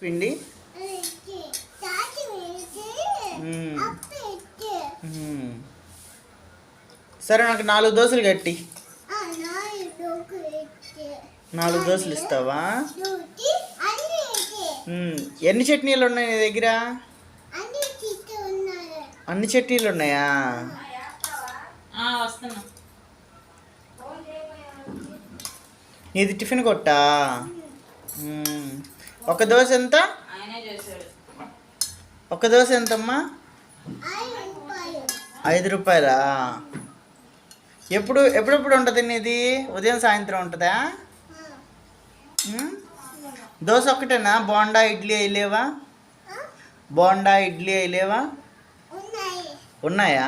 పిండి సరే నాకు 4 దోశలు కట్టి 4 దోశలు ఇస్తావా? ఎన్ని చట్నీలు ఉన్నాయి నీ దగ్గర? అన్ని చట్నీలు ఉన్నాయా? ఇది టిఫిన్ కొట్టా? ఒక దోశ ఎంత? ఒక దోశ ఎంతమ్మా? 5 రూపాయలా? ఎప్పుడెప్పుడు ఉంటుంది నీది? ఉదయం సాయంత్రం ఉంటుందా? దోశ ఒక్కటేనా? బోండా ఇడ్లీ వేయలేవా? బోండా ఇడ్లీ వేయలేవా? ఉన్నాయా?